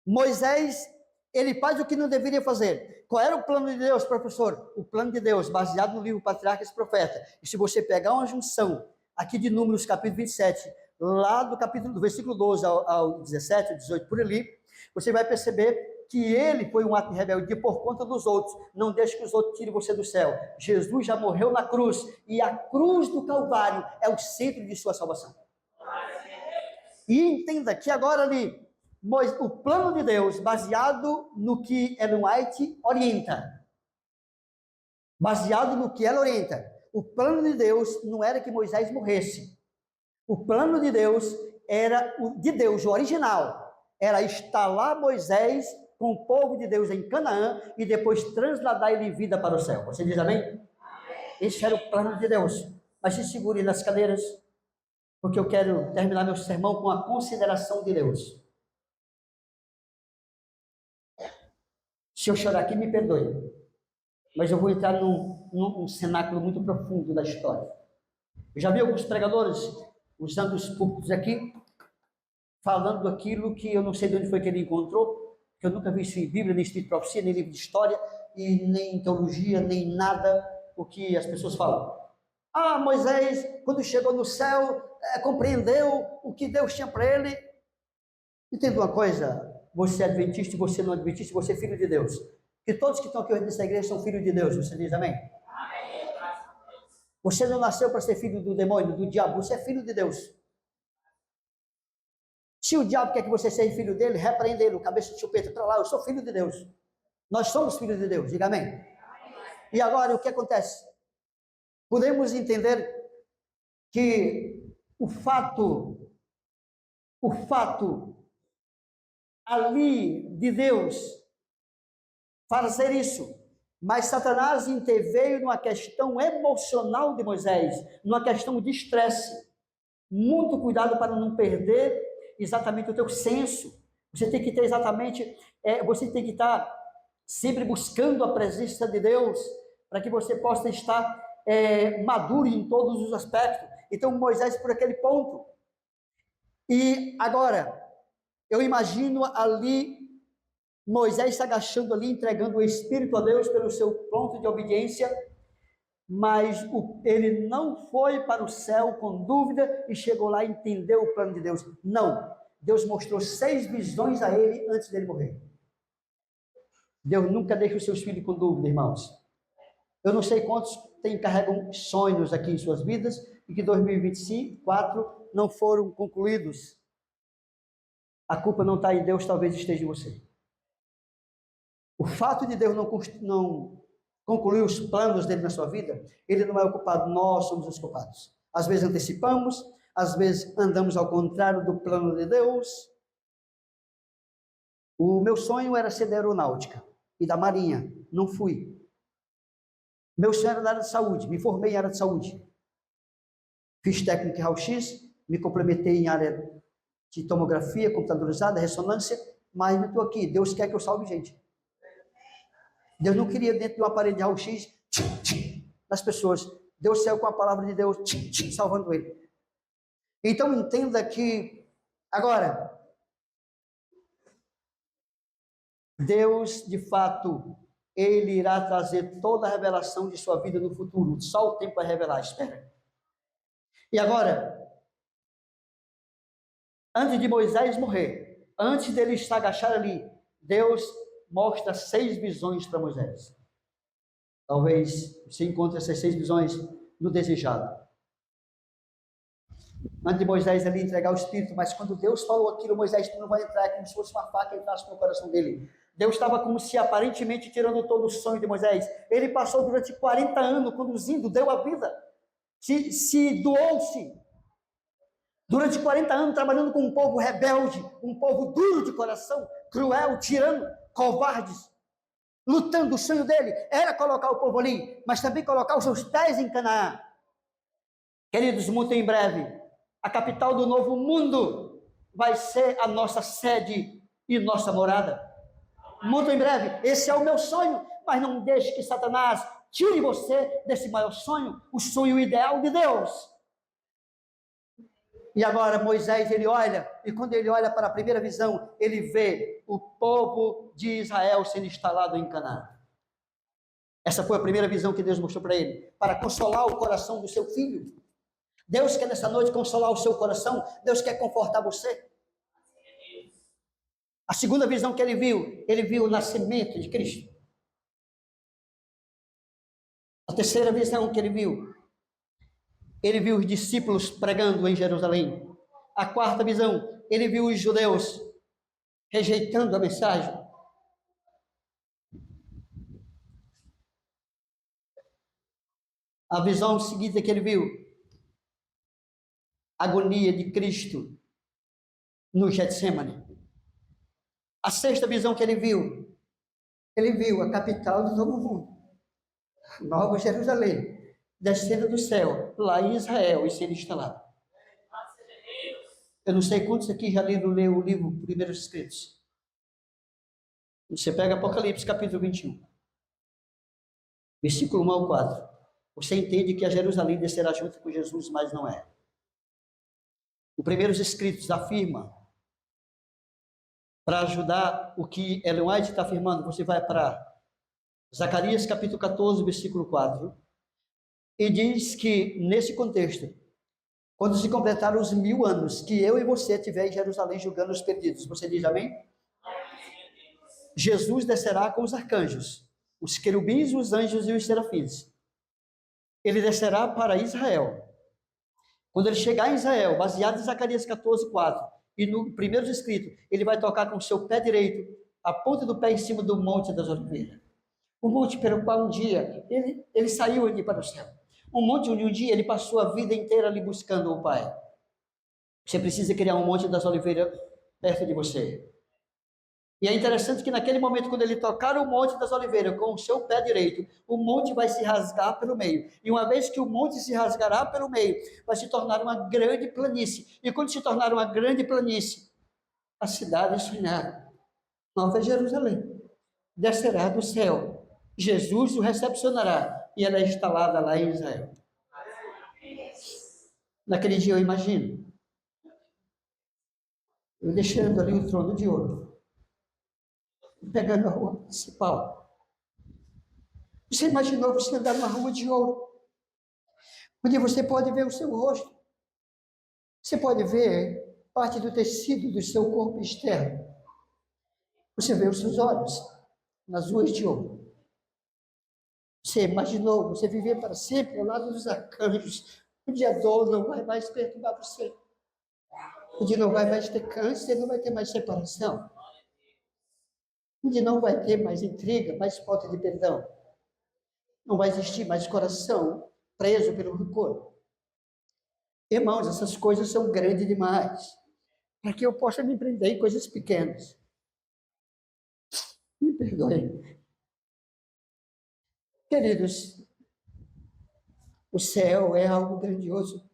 Moisés, ele faz o que não deveria fazer. Qual era o plano de Deus, professor? O plano de Deus, baseado no livro Patriarcas e Profetas. E se você pegar uma junção, aqui de Números, capítulo 27, lá do versículo 12 ao 17, 18, por ali, você vai perceber que ele foi um ato de rebeldia por conta dos outros. Não deixe que os outros tirem você do céu. Jesus já morreu na cruz, e a cruz do Calvário é o centro de sua salvação. E entenda que agora ali, o plano de Deus, baseado no que Ellen White orienta, baseado no que ela orienta, o plano de Deus não era que Moisés morresse. O plano de Deus era o original, era instalar Moisés com o povo de Deus em Canaã e depois trasladar ele em vida para o céu. Você diz amém? Amém. Esse era o plano de Deus. Mas se segure nas cadeiras, porque eu quero terminar meu sermão com a consideração de Deus. Se eu chorar aqui, me perdoe. Mas eu vou entrar num cenáculo muito profundo da história. Eu já vi alguns pregadores usando os púlpitos aqui, falando aquilo que eu não sei de onde foi que ele encontrou, que eu nunca vi isso em Bíblia, nem escrito de profecia, nem livro de história, e nem teologia, nem nada, o que as pessoas falam. Ah, Moisés, quando chegou no céu, compreendeu o que Deus tinha para ele. Entenda uma coisa, você é adventista, você não é adventista, você é filho de Deus. Que todos que estão aqui hoje nessa igreja são filhos de Deus, você diz amém? Amém. Você não nasceu para ser filho do demônio, do diabo, você é filho de Deus. Se o diabo quer que você seja filho dele, repreenda ele, cabeça de chupeta, para lá, eu sou filho de Deus. Nós somos filhos de Deus, diga amém. E agora, o que acontece? Podemos entender que o fato ali de Deus fazer isso, mas Satanás interveio numa questão emocional de Moisés, numa questão de estresse. Muito cuidado para não perder exatamente o teu senso. Você tem que ter exatamente, você tem que estar sempre buscando a presença de Deus, para que você possa estar maduro em todos os aspectos. Então Moisés por aquele ponto. E agora, eu imagino ali Moisés se agachando ali, entregando o Espírito a Deus pelo seu ponto de obediência, mas ele não foi para o céu com dúvida e chegou lá e entendeu o plano de Deus. Não. Deus mostrou 6 visões a ele antes dele morrer. Deus nunca deixa os seus filhos com dúvida, irmãos. Eu não sei quantos carregam sonhos aqui em suas vidas e que 2024 não foram concluídos. A culpa não está em Deus, talvez esteja em você. O fato de Deus não concluir os planos dele na sua vida, ele não é o culpado, nós somos os culpados. Às vezes antecipamos, às vezes andamos ao contrário do plano de Deus. O meu sonho era ser da aeronáutica e da marinha, não fui. Meu sonho era da área de saúde, me formei em área de saúde. Fiz técnico em raio-x, me complementei em área de tomografia, computadorizada, ressonância, mas não estou aqui. Deus quer que eu salve gente. Deus não queria dentro de um aparelho de raio-x nas pessoas. Deus saiu com a palavra de Deus salvando ele. Então entenda que, agora, Deus de fato, ele irá trazer toda a revelação de sua vida no futuro. Só o tempo vai revelar, espera. E agora, antes de Moisés morrer, antes dele estar agachado ali, Deus mostra 6 visões para Moisés. Talvez você encontre essas 6 visões no desejado. Antes de Moisés ali entregar o Espírito, mas quando Deus falou aquilo, Moisés não vai entrar, como se fosse uma faca que entrasse no coração dele. Deus estava como se aparentemente tirando todo o sonho de Moisés. Ele passou durante 40 anos conduzindo, deu a vida, se doou-se. Durante 40 anos trabalhando com um povo rebelde, um povo duro de coração, cruel, tirano, covardes, lutando. O sonho dele era colocar o povo ali, mas também colocar os seus pés em Canaã. Queridos, muito em breve, a capital do novo mundo vai ser a nossa sede e nossa morada. Muito em breve, esse é o meu sonho, mas não deixe que Satanás tire você desse maior sonho, o sonho ideal de Deus. E agora Moisés, ele olha, e quando ele olha para a primeira visão, ele vê o povo de Israel sendo instalado em Canaã. Essa foi a primeira visão que Deus mostrou para ele, para consolar o coração do seu filho. Deus quer nessa noite consolar o seu coração, Deus quer confortar você. A segunda visão que ele viu o nascimento de Cristo. A terceira visão que ele viu os discípulos pregando em Jerusalém. A quarta visão, ele viu os judeus rejeitando a mensagem. A visão seguinte que ele viu, a agonia de Cristo no Getsemane. A sexta visão que ele viu a capital do novo mundo, Nova Jerusalém, descendo do céu, lá em Israel, e sendo instalado. Eu não sei quantos aqui já leram o livro Primeiros Escritos. Você pega Apocalipse, capítulo 21, versículo 1 ao 4. Você entende que a Jerusalém descerá junto com Jesus, mas não é. O Primeiros Escritos afirma, para ajudar o que Ellen White está afirmando, você vai para Zacarias, capítulo 14, versículo 4, e diz que, nesse contexto, quando se completaram os 1000 anos, que eu e você estiver em Jerusalém julgando os perdidos, você diz amém? Jesus descerá com os arcanjos, os querubins, os anjos e os serafins. Ele descerá para Israel. Quando ele chegar em Israel, baseado em Zacarias 14, 4, e no primeiro escrito, ele vai tocar com o seu pé direito, a ponta do pé em cima do Monte das Oliveiras. O monte pelo qual um dia ele saiu ali para o céu. Um monte onde um dia ele passou a vida inteira ali buscando o Pai. Você precisa criar um Monte das Oliveiras perto de você. E é interessante que naquele momento, quando ele tocar o Monte das Oliveiras com o seu pé direito, o monte vai se rasgar pelo meio. E uma vez que o monte se rasgará pelo meio, vai se tornar uma grande planície. E quando se tornar uma grande planície, a cidade sonhada, Nova Jerusalém, descerá do céu. Jesus o recepcionará e ela é instalada lá em Israel. Naquele dia eu imagino, eu deixando ali o trono de ouro, pegando a rua principal. Você imaginou você andar numa rua de ouro, onde você pode ver o seu rosto, você pode ver parte do tecido do seu corpo externo, você vê os seus olhos nas ruas de ouro. Você imaginou você viver para sempre ao lado dos arcanjos, onde a dor não vai mais perturbar você, onde não vai mais ter câncer, não vai ter mais separação, onde não vai ter mais intriga, mais falta de perdão, não vai existir mais coração preso pelo rancor. Irmãos, essas coisas são grandes demais para que eu possa me prender em coisas pequenas. Me perdoem. Queridos, o céu é algo grandioso.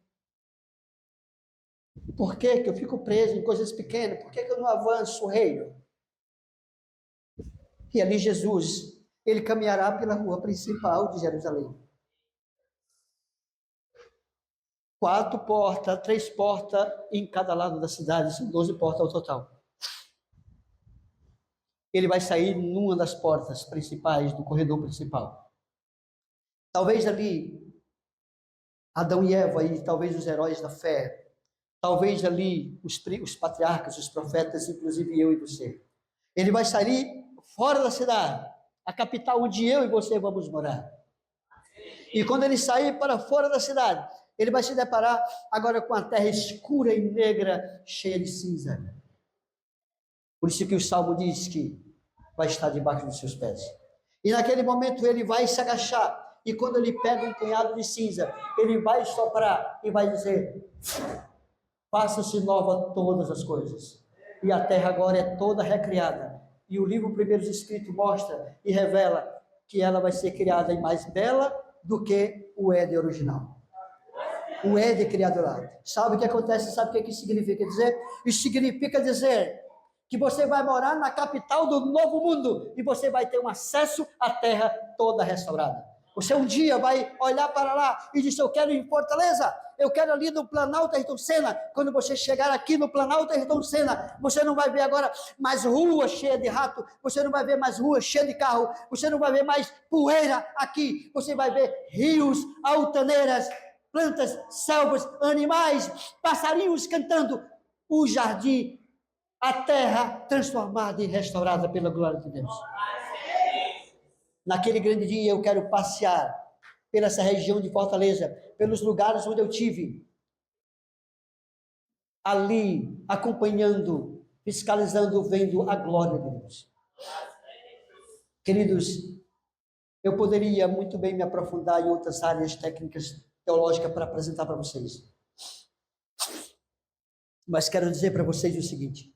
Por que eu fico preso em coisas pequenas? Por que eu não avanço o reino? E ali Jesus, ele caminhará pela rua principal de Jerusalém. 4 portas, 3 portas em cada lado da cidade, são 12 portas ao total. Ele vai sair numa das portas principais do corredor principal. Talvez ali, Adão e Eva e talvez os heróis da fé, talvez ali os patriarcas, os profetas, inclusive eu e você. Ele vai sair fora da cidade, a capital onde eu e você vamos morar. E quando ele sair para fora da cidade, ele vai se deparar agora com a terra escura e negra, cheia de cinza. Por isso que o Salmo diz que vai estar debaixo dos seus pés. E naquele momento ele vai se agachar, e quando ele pega um punhado de cinza, ele vai soprar e vai dizer: faça-se nova todas as coisas. E a terra agora é toda recriada. E o livro Primeiros Escritos mostra e revela que ela vai ser criada e mais bela do que o Éden original. O Éden criado lá. Sabe o que acontece? Sabe o que significa dizer? Isso significa dizer que você vai morar na capital do novo mundo e você vai ter um acesso à terra toda restaurada. Você um dia vai olhar para lá e dizer: eu quero ir em Fortaleza, eu quero ali no Planalto Ayrton Senna. Quando você chegar aqui no Planalto Ayrton Senna, você não vai ver agora mais ruas cheias de rato, você não vai ver mais ruas cheias de carro, você não vai ver mais poeira aqui, você vai ver rios, altaneiras, plantas, selvas, animais, passarinhos cantando, o jardim, a terra transformada e restaurada pela glória de Deus. Naquele grande dia eu quero passear pela essa região de Fortaleza, pelos lugares onde eu tive, ali, acompanhando, fiscalizando, vendo a glória de Deus. Queridos, eu poderia muito bem me aprofundar em outras áreas técnicas teológicas para apresentar para vocês. Mas quero dizer para vocês o seguinte: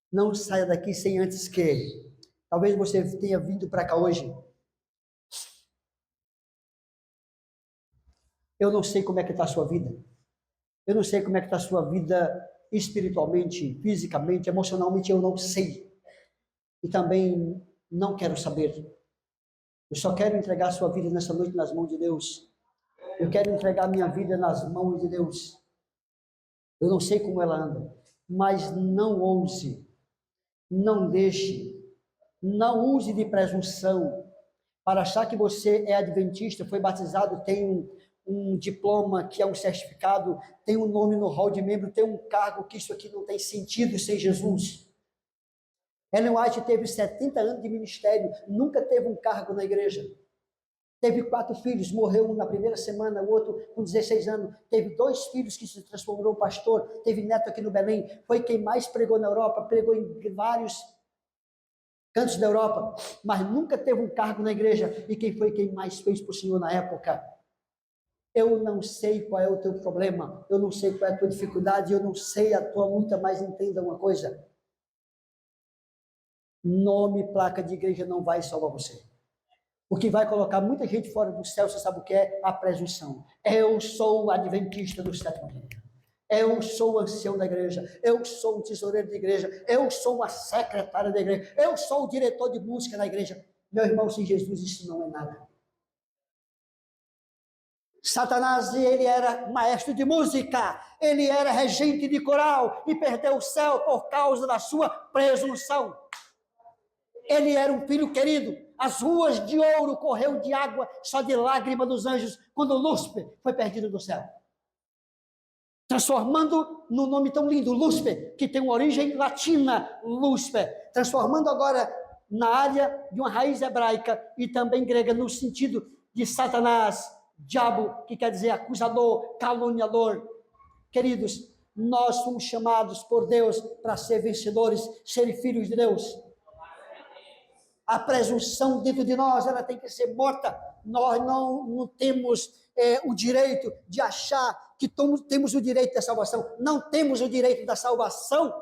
não saia daqui sem antes que, talvez você tenha vindo para cá hoje. Eu não sei como é que está a sua vida. Eu não sei como é que está a sua vida espiritualmente, fisicamente, emocionalmente, eu não sei. E também não quero saber. Eu só quero entregar a sua vida nessa noite nas mãos de Deus. Eu quero entregar a minha vida nas mãos de Deus. Eu não sei como ela anda, mas não ouse, não deixe, não use de presunção para achar que você é adventista, foi batizado, tem um diploma que é um certificado, tem um nome no hall de membro, tem um cargo, que isso aqui não tem sentido sem Jesus. Ellen White teve 70 anos de ministério, nunca teve um cargo na igreja. Teve 4 filhos, morreu um na primeira semana, o outro com 16 anos. Teve 2 filhos que se transformou em pastor. Teve neto aqui no Belém. Foi quem mais pregou na Europa, pregou em vários cantos da Europa, mas nunca teve um cargo na igreja. E quem foi quem mais fez para o Senhor na época? Eu não sei qual é o teu problema, eu não sei qual é a tua dificuldade, eu não sei a tua luta, mas entenda uma coisa: nome e placa de igreja não vai salvar você. O que vai colocar muita gente fora do céu, você sabe o que é? A presunção. Eu sou adventista do sétimo dia. Eu sou o ancião da igreja, eu sou o tesoureiro da igreja, eu sou a secretária da igreja, eu sou o diretor de música da igreja. Meu irmão, sem Jesus isso não é nada. Satanás, ele era maestro de música, ele era regente de coral e perdeu o céu por causa da sua presunção. Ele era um filho querido, as ruas de ouro correu de água, só de lágrima dos anjos, quando Lúcifer foi perdido do céu. Transformando no nome tão lindo, Lúcifer, que tem uma origem latina, Lúcifer, transformando agora na área de uma raiz hebraica e também grega, no sentido de Satanás, diabo, que quer dizer acusador, caluniador. Queridos, nós somos chamados por Deus para ser vencedores, ser filhos de Deus. A presunção dentro de nós, ela tem que ser morta. Nós não temos o direito de achar que temos o direito da salvação. Não temos o direito da salvação.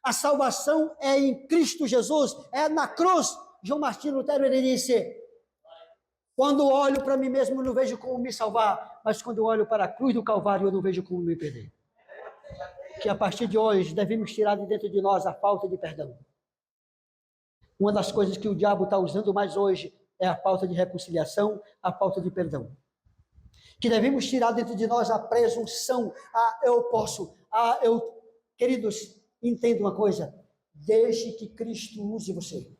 A salvação é em Cristo Jesus, é na cruz. João Martinho Lutero, ele disse: quando olho para mim mesmo, não vejo como me salvar, mas quando olho para a cruz do Calvário, eu não vejo como me perder. Que a partir de hoje, devemos tirar de dentro de nós a falta de perdão. Uma das coisas que o diabo está usando mais hoje é a falta de reconciliação, a falta de perdão. Que devemos tirar dentro de nós a presunção, eu posso, Queridos, entenda uma coisa: deixe que Cristo use você.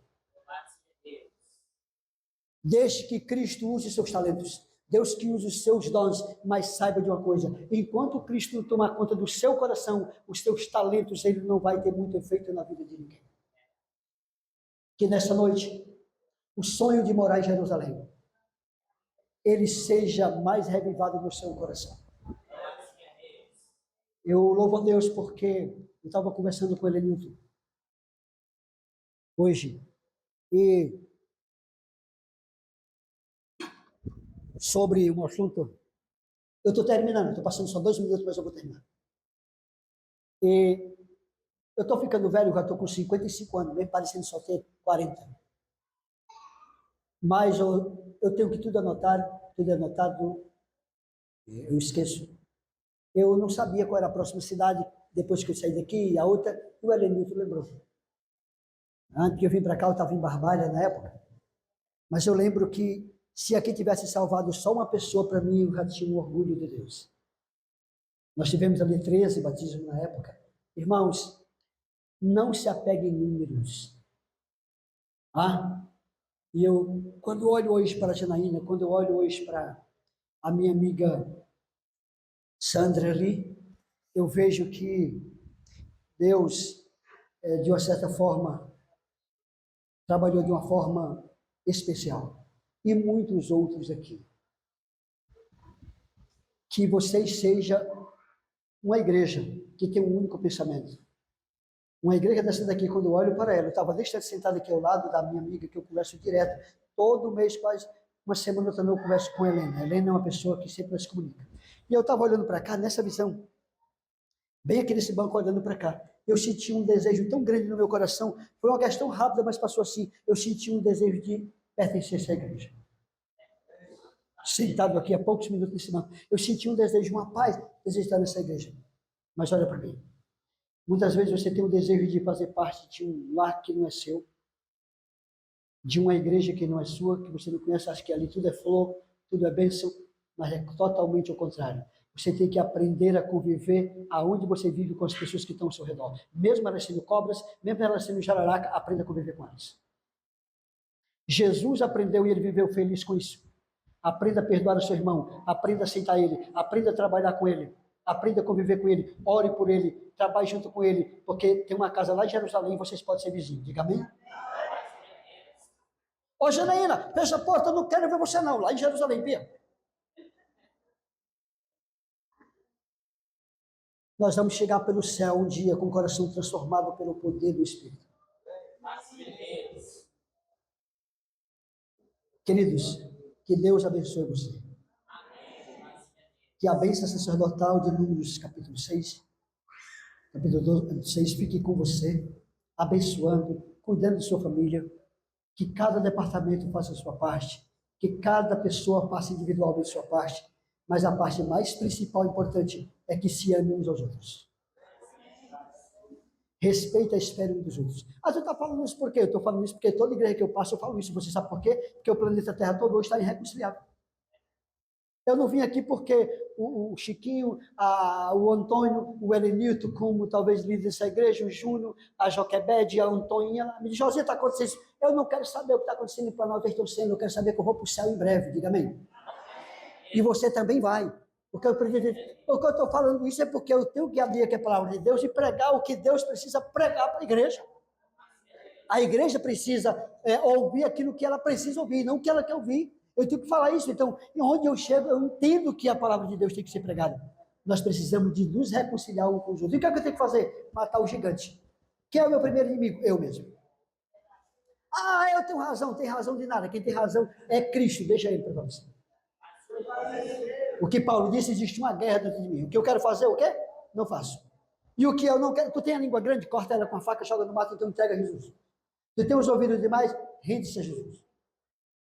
Deixe que Cristo use seus talentos. Deus que use os seus dons, mas saiba de uma coisa: enquanto Cristo não tomar conta do seu coração, os seus talentos, ele não vai ter muito efeito na vida de ninguém. Que nessa noite, o sonho de morar em Jerusalém, ele seja mais revivado no seu coração. Eu louvo a Deus porque eu estava conversando com ele Newton hoje, e sobre um assunto, eu estou terminando, estou passando só 2 minutos, mas eu vou terminar. E eu estou ficando velho, já estou com 55 anos, mesmo parecendo só ter 40. Mas eu tenho que tudo é anotado, eu esqueço. Eu não sabia qual era a próxima cidade, depois que eu saí daqui, e a outra, o Helenilton lembrou. Antes que eu vim para cá, eu estava em Barbalha na época, mas eu lembro que se aqui tivesse salvado só uma pessoa, para mim, eu já tinha um orgulho de Deus. Nós tivemos ali 13 batismos na época. Irmãos, não se apegue em números. E eu, quando olho hoje para a Janaína, quando eu olho hoje para a minha amiga Sandra ali, eu vejo que Deus, de uma certa forma, trabalhou de uma forma especial. E muitos outros aqui. Que vocês sejam uma igreja que tem um único pensamento. Uma igreja dessa daqui, quando eu olho para ela, eu estava deixando sentada aqui ao lado da minha amiga, que eu converso direto, todo mês, quase uma semana eu também converso com a Helena. A Helena é uma pessoa que sempre nos comunica. E eu estava olhando para cá, nessa visão, bem aqui nesse banco olhando para cá, eu senti um desejo tão grande no meu coração, foi uma questão rápida, mas passou assim, eu senti um desejo de pertencer a essa igreja. Sentado aqui há poucos minutos nesse banco, eu senti um desejo, uma paz, desejo de estar nessa igreja. Mas olha para mim, muitas vezes você tem o desejo de fazer parte de um lar que não é seu, de uma igreja que não é sua, que você não conhece, acha que ali tudo é flor, tudo é bênção, mas é totalmente o contrário. Você tem que aprender a conviver aonde você vive com as pessoas que estão ao seu redor. Mesmo elas sendo cobras, mesmo elas sendo jararaca, aprenda a conviver com elas. Jesus aprendeu e ele viveu feliz com isso. Aprenda a perdoar o seu irmão, aprenda a aceitar ele, aprenda a trabalhar com ele, aprenda a conviver com ele, ore por ele, trabalhe junto com ele, porque tem uma casa lá em Jerusalém e vocês podem ser vizinhos. Diga amém? Ô, Janaína, fecha a porta, eu não quero ver você não, lá em Jerusalém, Pia. Nós vamos chegar pelo céu um dia com o coração transformado pelo poder do Espírito. Queridos, que Deus abençoe você. Que a bênção sacerdotal de Números, capítulo 6, capítulo 6, fique com você, abençoando, cuidando de sua família, que cada departamento faça a sua parte, que cada pessoa faça individualmente a sua parte, mas a parte mais principal e importante é que se amem uns aos outros. Respeita a espera uns dos outros. Ah, você está falando isso por quê? Eu estou falando isso porque toda igreja que eu passo eu falo isso. Você sabe por quê? Porque o planeta Terra todo hoje está irreconciliável. Eu não vim aqui porque o Chiquinho, o Antônio, o Elenilton, como talvez líder dessa igreja, o Júnior, a Joquebede, a Antoninha, me diz, José, está acontecendo isso. Eu não quero saber o que está acontecendo em Planalto, estou sendo, eu quero saber que eu vou para o céu em breve, diga amém. E você também vai. Porque eu estou falando isso é porque eu tenho que abrir aqui a palavra de Deus e pregar o que Deus precisa pregar para a igreja. A igreja precisa ouvir aquilo que ela precisa ouvir, não o que ela quer ouvir. Eu tenho que falar isso. Então, onde eu chego, eu entendo que a palavra de Deus tem que ser pregada. Nós precisamos de nos reconciliar um com os outros. E o que é que eu tenho que fazer? Matar o gigante. Quem é o meu primeiro inimigo? Eu mesmo. Ah, eu tenho razão. Tem razão de nada. Quem tem razão é Cristo. Deixa ele para nós. O que Paulo disse, existe uma guerra dentro de mim. O que eu quero fazer, o quê? Não faço. E o que eu não quero, tu tem a língua grande, corta ela com a faca, joga no mato, então entrega a Jesus. Tu tem os ouvidos demais, rende-se a Jesus.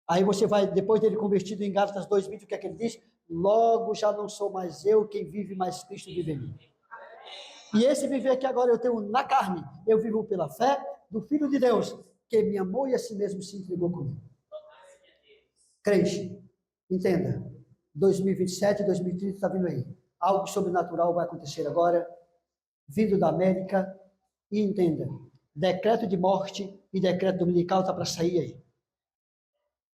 Aí você vai, depois dele convertido em Gálatas 2:20, o que é que ele diz? Logo já não sou mais eu quem vive, mas Cristo vive em mim. E esse viver que agora eu tenho na carne, eu vivo pela fé do Filho de Deus, que me amou e a si mesmo se entregou comigo. Crente, entenda, 2027, 2030 está vindo aí. Algo sobrenatural vai acontecer agora, vindo da América, e entenda, decreto de morte e decreto dominical está para sair aí.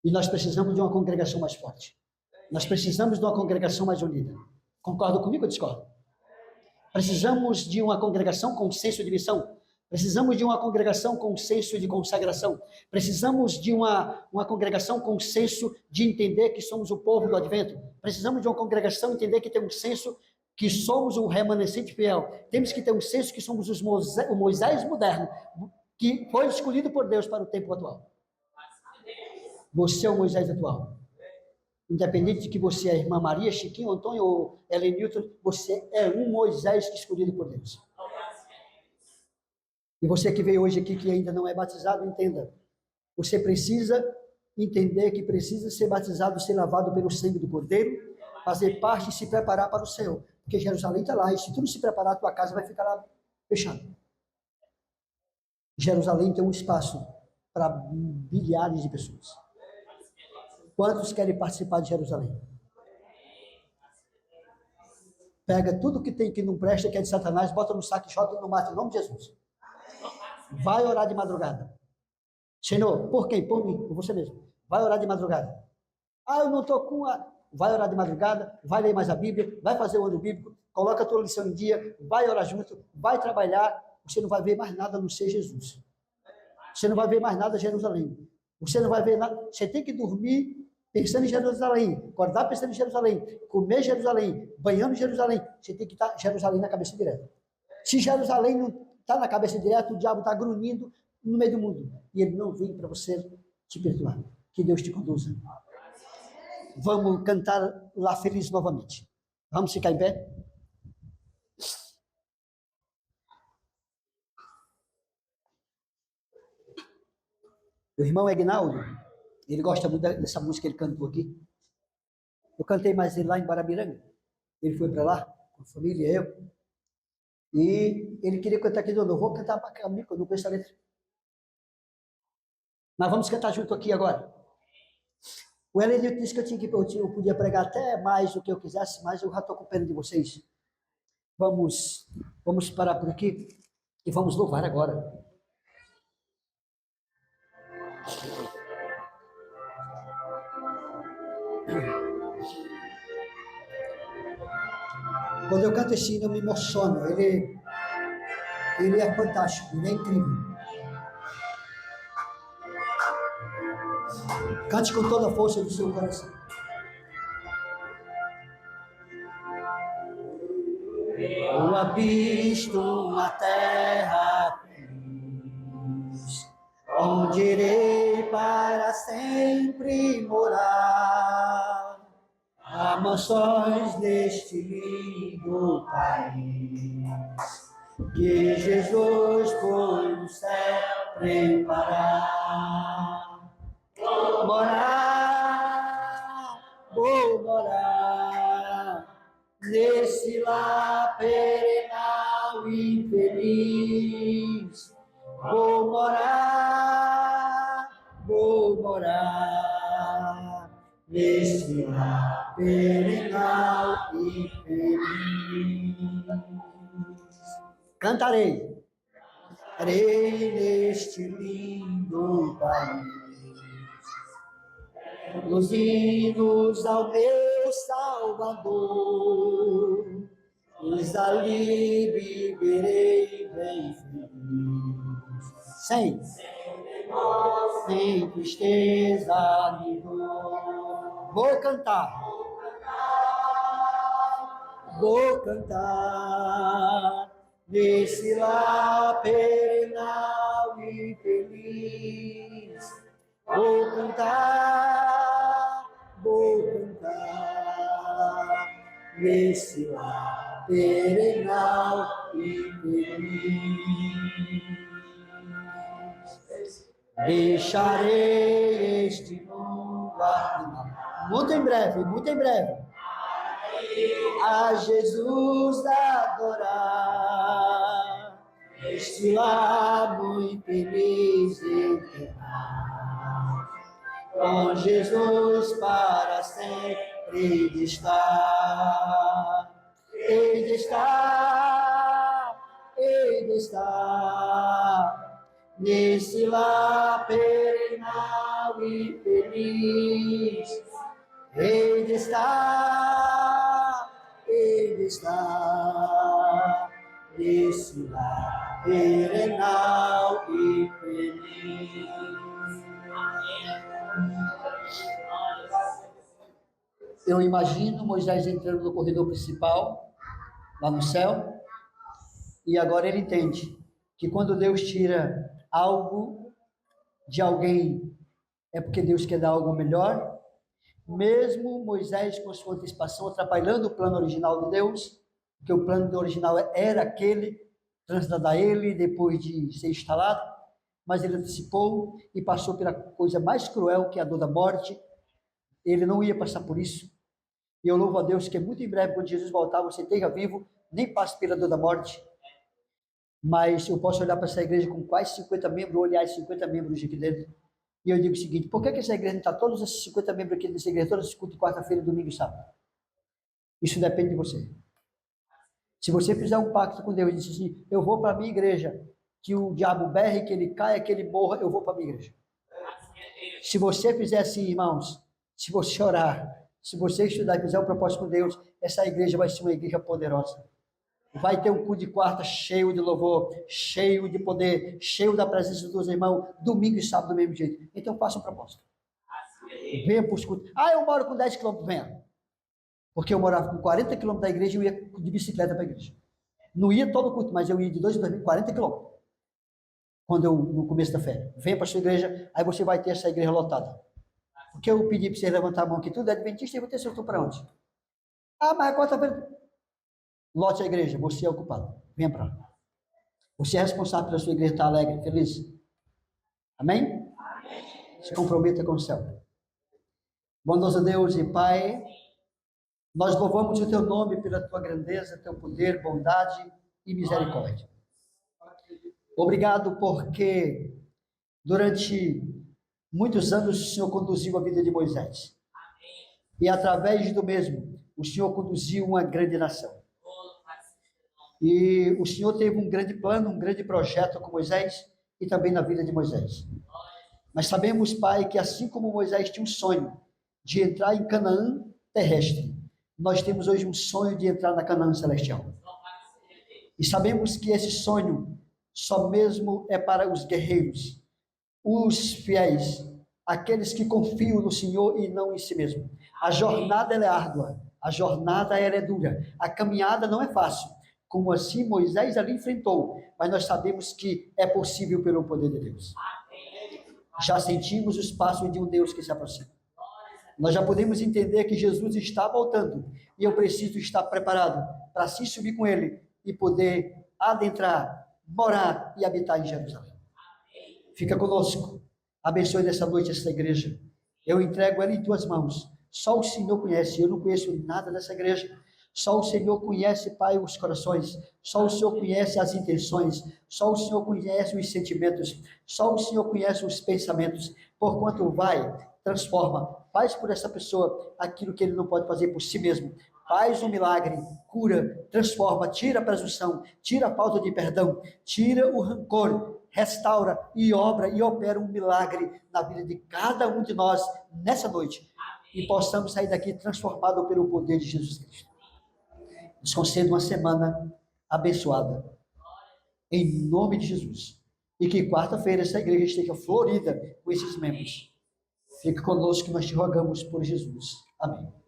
E nós precisamos de uma congregação mais forte. Nós precisamos de uma congregação mais unida. Concorda comigo ou discorda? Precisamos de uma congregação com senso de missão. Precisamos de uma congregação com senso de consagração. Precisamos de uma congregação com senso de entender que somos o povo do advento. Precisamos de uma congregação entender que tem um senso que somos o remanescente fiel. Temos que ter um senso que somos o Moisés moderno, que foi escolhido por Deus para o tempo atual. Você é o Moisés atual. Independente de que você é a irmã Maria, Chiquinho, Antônio ou Elenilton, você é um Moisés escolhido por Deus. E você que veio hoje aqui que ainda não é batizado, entenda. Você precisa entender que precisa ser batizado, ser lavado pelo sangue do Cordeiro, fazer parte e se preparar para o céu. Porque Jerusalém está lá, e se tu não se preparar, a tua casa vai ficar lá fechada. Jerusalém tem um espaço para bilhares de pessoas. Quantos querem participar de Jerusalém? Pega tudo que tem que não presta, que é de Satanás, bota no saco e joga no mato, em nome de Jesus. Vai orar de madrugada. Senhor, por quem? Por mim, por você mesmo. Vai orar de madrugada. Ah, eu não estou com a... Vai orar de madrugada, vai ler mais a Bíblia, vai fazer o ano bíblico, coloca a tua lição em dia, vai orar junto, vai trabalhar, você não vai ver mais nada a não ser Jesus. Você não vai ver mais nada Jerusalém. Você não vai ver nada. Você tem que dormir pensando em Jerusalém, acordar pensando em Jerusalém, comer Jerusalém, banhando Jerusalém. Você tem que estar Jerusalém na cabeça direta. Se Jerusalém não está na cabeça direta, o diabo está grunhindo no meio do mundo. E ele não vem para você te perdoar. Que Deus te conduza. Vamos cantar Lá Feliz novamente. Vamos ficar em pé? O irmão Aguinaldo, ele gosta muito dessa música que ele cantou aqui. Eu cantei mais ele lá em Guarabiranga. Ele foi para lá, com a família e eu. E ele queria cantar aqui de novo. Eu vou cantar para mim, eu não conheço a letra. Mas vamos cantar junto aqui agora. O Elenilton disse que eu podia pregar até mais do que eu quisesse, mas eu já estou com pena de vocês. Vamos parar por aqui e vamos louvar agora. Quando eu canto esse hino, eu me emociono. Ele é fantástico, ele é incrível. Cante com toda a força do seu coração. Eu habito uma terra feliz, onde irei para sempre morar. Há mansões neste lindo país que Jesus foi no céu preparar. Vou morar nesse lar perenal e feliz. Vou morar nesse lar perenal e feliz. Cantarei neste lindo país, os hinos ao meu Salvador, pois ali viverei bem feliz, sem tristeza nem dor. Vou cantar nesse lar perenal e feliz. Vou cantar nesse lar perenal e feliz. Deixarei este mundo muito em breve, a Jesus adorar, este lar muito feliz com Jesus para sempre de estar, nesse lar perenal e feliz. Hei de estar nesse lar perenal e feliz. Eu imagino Moisés entrando no corredor principal, lá no céu, e agora ele entende que quando Deus tira algo de alguém, é porque Deus quer dar algo melhor. Mesmo Moisés, com sua antecipação, atrapalhando o plano original de Deus, porque o plano original era aquele, transladar ele depois de ser instalado, mas ele antecipou e passou pela coisa mais cruel, que é a dor da morte. Ele não ia passar por isso. E eu louvo a Deus que muito em breve, quando Jesus voltar, você esteja vivo, nem passe pela dor da morte. Mas eu posso olhar para essa igreja com quase 50 membros, olhar os 50 membros aqui dentro, e eu digo o seguinte: por que essa igreja não está, todos esses 50 membros aqui dessa igreja, todos escutam quarta-feira, domingo e sábado? Isso depende de você. Se você fizer um pacto com Deus e disser assim: eu vou para a minha igreja, que o diabo berre, que ele caia, que ele morra, eu vou para a minha igreja. Se você fizer assim, irmãos, se você orar, se você estudar e fizer um propósito com Deus, essa igreja vai ser uma igreja poderosa. Vai ter um culto de quarta cheio de louvor, cheio de poder, cheio da presença dos irmãos, domingo e sábado do mesmo jeito. Então faça um propósito. Venha para os cultos. Eu moro com 10 quilômetros, venha. Porque eu morava com 40 quilômetros da igreja e eu ia de bicicleta para a igreja. Não ia todo o culto, mas eu ia de 2 em 2, 40 quilômetros. No começo da fé. Venha para a sua igreja, aí você vai ter essa igreja lotada. Porque eu pedi para você levantar a mão aqui, tudo é adventista, e vou ter certo para onde? Mas quarta-feira... Lote a igreja, você é o culpado. Venha para lá. Você é responsável pela sua igreja estar alegre, feliz. Amém? Se comprometa com o céu. Bondoso Deus e Pai, nós louvamos o teu nome pela tua grandeza, teu poder, bondade e misericórdia. Obrigado porque durante muitos anos o Senhor conduziu a vida de Moisés. E através do mesmo, o Senhor conduziu uma grande nação. E o Senhor teve um grande plano, um grande projeto com Moisés e também na vida de Moisés. Mas sabemos, Pai, que assim como Moisés tinha um sonho de entrar em Canaã terrestre, nós temos hoje um sonho de entrar na Canaã celestial. E sabemos que esse sonho só mesmo é para os guerreiros, os fiéis, aqueles que confiam no Senhor e não em si mesmo. A jornada ela é árdua, a jornada ela é dura, a caminhada não é fácil, como assim Moisés ali enfrentou, mas nós sabemos que é possível pelo poder de Deus. Já sentimos os passos de um Deus que se aproxima. Nós já podemos entender que Jesus está voltando e eu preciso estar preparado para se subir com Ele e poder adentrar, morar e habitar em Jerusalém. Fica conosco. Abençoe nessa noite essa igreja. Eu entrego ela em tuas mãos. Só o Senhor conhece. Eu não conheço nada dessa igreja. Só o Senhor conhece, Pai, os corações. Só o Senhor conhece as intenções. Só o Senhor conhece os sentimentos. Só o Senhor conhece os pensamentos. Porquanto vai, transforma. Faz por essa pessoa aquilo que ele não pode fazer por si mesmo. Faz um milagre, cura, transforma, tira a presunção, tira a falta de perdão, tira o rancor, restaura e obra e opera um milagre na vida de cada um de nós nessa noite. E possamos sair daqui transformados pelo poder de Jesus Cristo. Nos conceda uma semana abençoada. Em nome de Jesus. E que quarta-feira essa igreja esteja florida com esses membros. Fique conosco que nós te rogamos por Jesus. Amém.